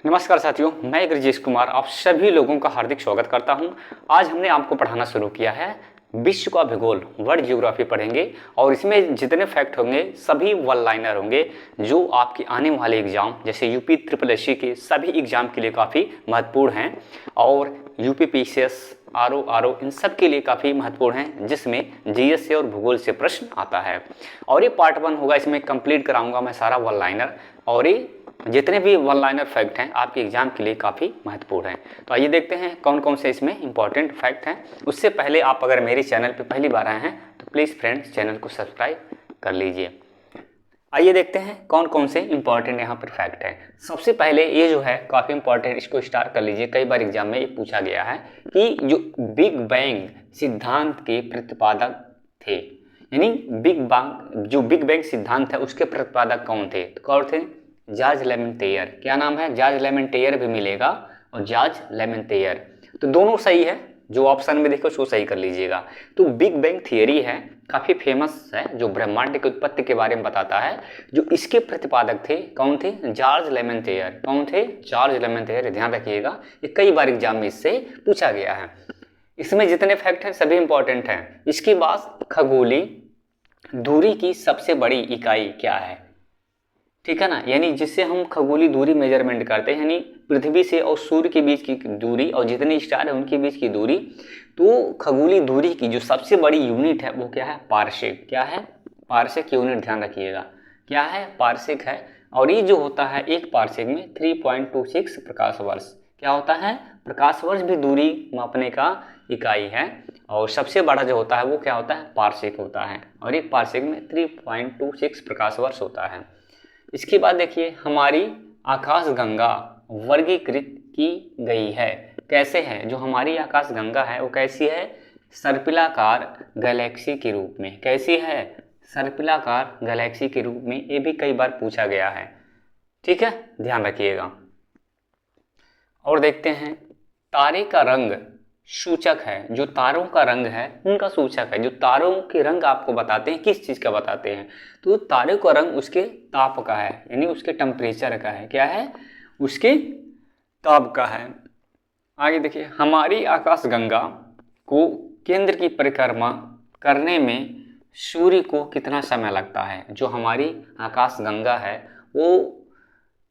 नमस्कार साथियों, मैं ब्रजेश कुमार आप सभी लोगों का हार्दिक स्वागत करता हूं। आज हमने आपको पढ़ाना शुरू किया है विश्व का भूगोल, वर्ल्ड ज्योग्राफी पढ़ेंगे और इसमें जितने फैक्ट होंगे सभी वन लाइनर होंगे जो आपके आने वाले एग्जाम जैसे यूपी ट्रिपल एससी के सभी एग्जाम के लिए काफ़ी महत्वपूर्ण हैं और यूपी पीसीएस आरओ इन सब के लिए काफ़ी महत्वपूर्ण हैं, जिसमें जीएस से और भूगोल से प्रश्न आता है। और ये पार्ट 1 होगा, इसमें कंप्लीट कराऊंगा मैं सारा वन लाइनर और ये जितने भी वन लाइनर फैक्ट हैं आपके एग्जाम के लिए काफ़ी महत्वपूर्ण हैं। तो आइए देखते हैं कौन कौन से इसमें इंपॉर्टेंट फैक्ट हैं। उससे पहले आप अगर मेरे चैनल पे पहली बार आए हैं तो प्लीज़ फ्रेंड्स चैनल को सब्सक्राइब कर लीजिए। आइए देखते हैं कौन कौन से इंपॉर्टेंट यहाँ पर फैक्ट हैं। सबसे पहले ये जो है काफ़ी इंपॉर्टेंट, इसको स्टार कर लीजिए। कई बार एग्जाम में ये पूछा गया है कि जो बिग बैंग सिद्धांत के प्रतिपादक थे, यानी बिग बैंग सिद्धांत है उसके प्रतिपादक कौन थे? तो कौन थे? जॉर्ज लेमेंटेयर। क्या नाम है? जॉर्ज लेमेंटेयर भी मिलेगा और जॉर्ज लेमेंटेयर, तो दोनों सही है। जो ऑप्शन में देखो उसको सही कर लीजिएगा। तो बिग बैंग थियरी है, काफ़ी फेमस है, जो ब्रह्मांड की उत्पत्ति के बारे में बताता है। जो इसके प्रतिपादक थे कौन थे? जॉर्ज लेमेंटेयर। कौन थे? जॉर्ज लेमेंटेयर। ध्यान रखिएगा, ये कई बार एग्जाम में इससे पूछा गया है। इसमें जितने फैक्ट हैं सभी इंपॉर्टेंट हैं। इसके बाद खगोलीय दूरी की सबसे बड़ी इकाई क्या है? ठीक है ना, यानी जिससे हम खगोलीय दूरी मेजरमेंट करते हैं, यानी पृथ्वी से और सूर्य के बीच की दूरी और जितने स्टार है उनके बीच की दूरी। तो खगोलीय दूरी की जो सबसे बड़ी यूनिट है वो क्या है? पारसेक। क्या है? Parsec unit. ध्यान रखिएगा क्या है? पारसेक है। और ये जो होता है एक पारसेक में 3.26 प्रकाश वर्ष। क्या होता है? प्रकाश वर्ष भी दूरी मापने का इकाई है। और सबसे बड़ा जो होता है वो क्या होता है? पारसेक होता है। और एक पारसेक में 3.26 प्रकाश वर्ष होता है। इसके बाद देखिए, हमारी आकाशगंगा वर्गीकृत की गई है। कैसे है? जो हमारी आकाशगंगा है वो कैसी है? सर्पिलाकार गैलेक्सी के रूप में। कैसी है? सर्पिलाकार गैलेक्सी के रूप में। ये भी कई बार पूछा गया है। ठीक है, ध्यान रखिएगा। और देखते हैं, तारे का रंग सूचक है। जो तारों का रंग है उनका सूचक है। जो तारों के रंग आपको बताते हैं, किस चीज़ का बताते हैं? तो तारे का रंग उसके ताप का है, यानी उसके टेम्परेचर का है। क्या है? उसके ताप का है। आगे देखिए, हमारी आकाशगंगा को केंद्र की परिक्रमा करने में सूर्य को कितना समय लगता है? जो हमारी आकाशगंगा है वो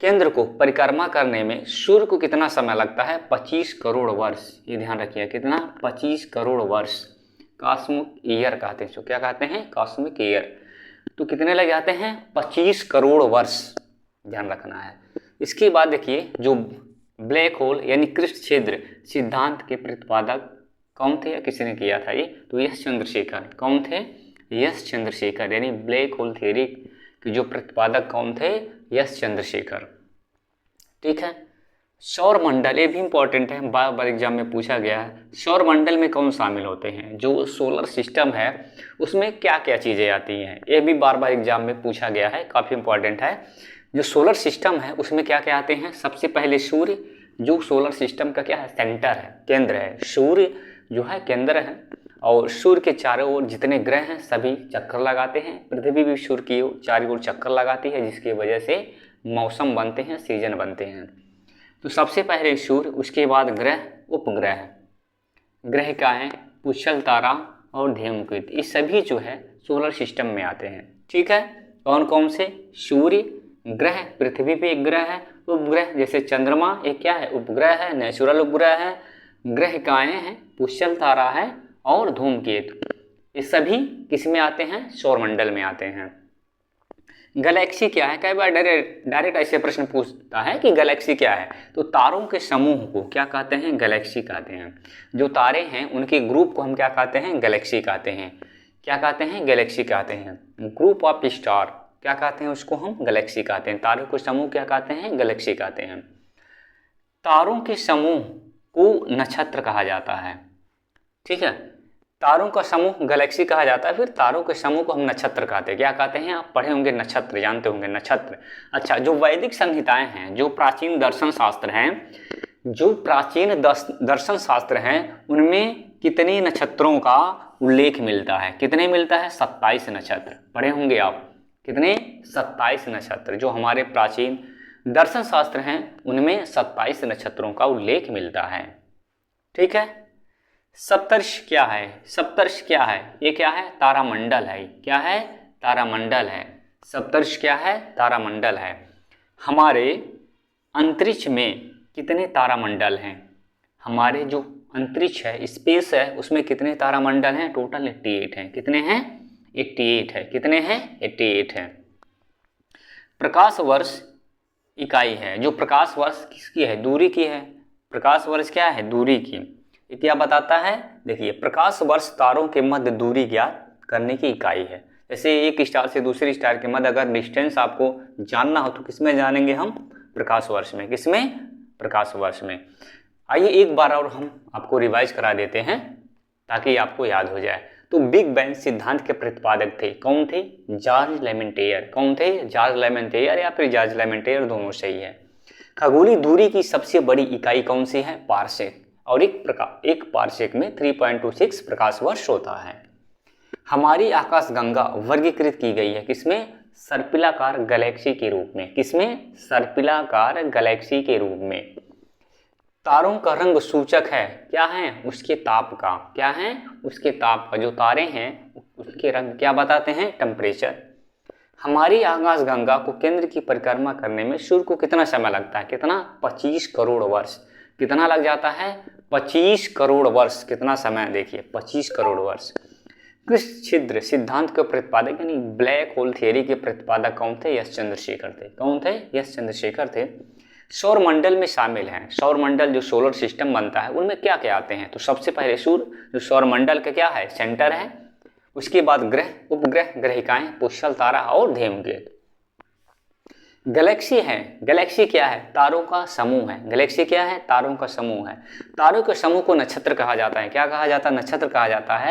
केंद्र को परिक्रमा करने में सूर्य को कितना समय लगता है? 25 करोड़ वर्ष। ये ध्यान रखिए, कितना? 25 करोड़ वर्ष। कॉस्मिक ईयर कहते हैं। क्या कहते हैं? Cosmic year. तो कितने लग जाते हैं? 25 करोड़ वर्ष। ध्यान रखना है। इसके बाद देखिए, जो ब्लैक होल यानी कृष्ण छिद्र सिद्धांत के प्रतिपादक कौन थे या किसने किया था? ये तो एस चंद्रशेखर। कौन थे? एस चंद्रशेखर। यानी ब्लैक होल थ्योरी के जो प्रतिपादक कौन थे? एस चंद्रशेखर। ठीक है। सौर मंडल, ये भी इंपॉर्टेंट है, बार बार एग्जाम में पूछा गया है। सौर मंडल में कौन शामिल होते हैं? जो सोलर सिस्टम है उसमें क्या क्या चीज़ें आती हैं? ये भी बार बार एग्जाम में पूछा गया है, काफ़ी इंपॉर्टेंट है। जो सोलर सिस्टम है उसमें क्या क्या आते हैं? सबसे पहले सूर्य, जो सोलर सिस्टम का क्या है? सेंटर है, केंद्र है। सूर्य जो है केंद्र है और सूर्य के चारों ओर जितने ग्रह हैं सभी चक्कर लगाते हैं। पृथ्वी भी सूर्य की चारों ओर चक्कर लगाती है, जिसकी वजह से मौसम बनते हैं, सीजन बनते हैं। तो सबसे पहले सूर्य, उसके बाद ग्रह, उपग्रह। ग्रह क्या है? पुष्कल तारा और धूमकेतु। ये सभी जो है सोलर सिस्टम में आते हैं। ठीक है। कौन कौन से? सूर्य, ग्रह, पृथ्वी पे एक ग्रह है, उपग्रह जैसे चंद्रमा एक क्या है? उपग्रह है, नेचुरल उपग्रह है। ग्रह काय हैं? पुष्कल तारा है और धूमकेतु। ये सभी किस में आते हैं? सौरमंडल में आते हैं। गैलेक्सी क्या है? कई बार डायरेक्ट ऐसे प्रश्न पूछता है कि गैलेक्सी क्या है? तो तारों के समूह को क्या कहते हैं? गैलेक्सी कहते हैं। जो तारे हैं उनके ग्रुप को हम क्या कहते हैं? गैलेक्सी कहते हैं। क्या कहते हैं? गैलेक्सी कहते हैं। ग्रुप ऑफ स्टार क्या कहते हैं? उसको हम गैलेक्सी कहते हैं। तारों के समूह क्या कहते हैं? गैलेक्सी कहते हैं। तारों के समूह को नक्षत्र कहा जाता है। ठीक है। तारों का समूह गैलेक्सी कहा जाता है, फिर तारों के समूह को हम नक्षत्र कहते हैं। क्या कहते हैं? आप पढ़े होंगे नक्षत्र, जानते होंगे नक्षत्र। अच्छा, जो वैदिक संहिताएं हैं, जो प्राचीन दर्शन शास्त्र हैं, जो प्राचीन दर्शन शास्त्र हैं, उनमें कितने नक्षत्रों का उल्लेख मिलता है? कितने मिलता है? 27 नक्षत्र। पढ़े होंगे आप। कितने? 27 नक्षत्र जो हमारे प्राचीन दर्शन शास्त्र हैं उनमें 27 नक्षत्रों का उल्लेख मिलता है। ठीक है। सप्तर्षि क्या है? सप्तर्षि क्या है? ये क्या है? तारामंडल है। क्या है? तारामंडल है। सप्तर्षि क्या है? तारामंडल है। हमारे अंतरिक्ष में कितने तारामंडल हैं? हमारे जो अंतरिक्ष है, स्पेस है, उसमें कितने तारामंडल हैं? टोटल 88 हैं। कितने हैं? 88 है। कितने हैं? 88 हैं। प्रकाश वर्ष इकाई है। जो प्रकाश वर्ष किसकी है? दूरी की है। प्रकाश वर्ष क्या है? दूरी की। ये क्या बताता है? देखिए, प्रकाश वर्ष तारों के मध्य दूरी ज्ञात करने की इकाई है। जैसे एक स्टार से दूसरी स्टार के मध्य अगर डिस्टेंस आपको जानना हो तो किसमें जानेंगे हम? प्रकाश वर्ष में। किसमें? प्रकाश वर्ष में। आइए एक बार और हम आपको रिवाइज करा देते हैं ताकि आपको याद हो जाए। तो बिग बैंग सिद्धांत के प्रतिपादक थे। कौन थे? जॉर्ज लेमेंटेयर। कौन थे? जॉर्ज लेमेंटेयर या फिर जॉर्ज लेमेंटेयर, दोनों सही है। खगोलीय दूरी की सबसे बड़ी इकाई कौन सी है? पारसेक। और एक पारसेक में 3.26 प्रकाश वर्ष होता है। हमारी आकाशगंगा वर्गीकृत की गई है किसमें? सर्पिलाकार गैलेक्सी के रूप में। किसमें? सर्पिलाकार गैलेक्सी के रूप में। तारों का रंग सूचक है क्या है? उसके ताप का। क्या है? उसके ताप का। जो तारे हैं उसके रंग क्या बताते हैं? टेम्परेचर। हमारी आकाशगंगा को केंद्र की परिक्रमा करने में सूर्य को कितना समय लगता है? कितना? 25 करोड़ वर्ष। कितना लग जाता है? 25 करोड़ वर्ष। कितना समय? देखिए 25 करोड़ वर्ष। कृष्ण छिद्र सिद्धांत के प्रतिपादक यानी ब्लैक होल थियरी के प्रतिपादक कौन थे? एस चंद्रशेखर थे। कौन थे? एस चंद्रशेखर थे। सौरमंडल में शामिल हैं। सौरमंडल जो सोलर सिस्टम बनता है उनमें क्या क्या आते हैं? तो सबसे पहले सूर्य जो सौरमंडल का क्या है? सेंटर है। उसके बाद ग्रह, उपग्रह, ग्रहिकाएं, पुष्कल तारा और धूमकेतु। गैलेक्सी है। गैलेक्सी क्या है? तारों का समूह है। गैलेक्सी क्या है? तारों का समूह है। तारों के समूह को नक्षत्र कहा जाता है। क्या कहा जाता है? नक्षत्र कहा जाता है।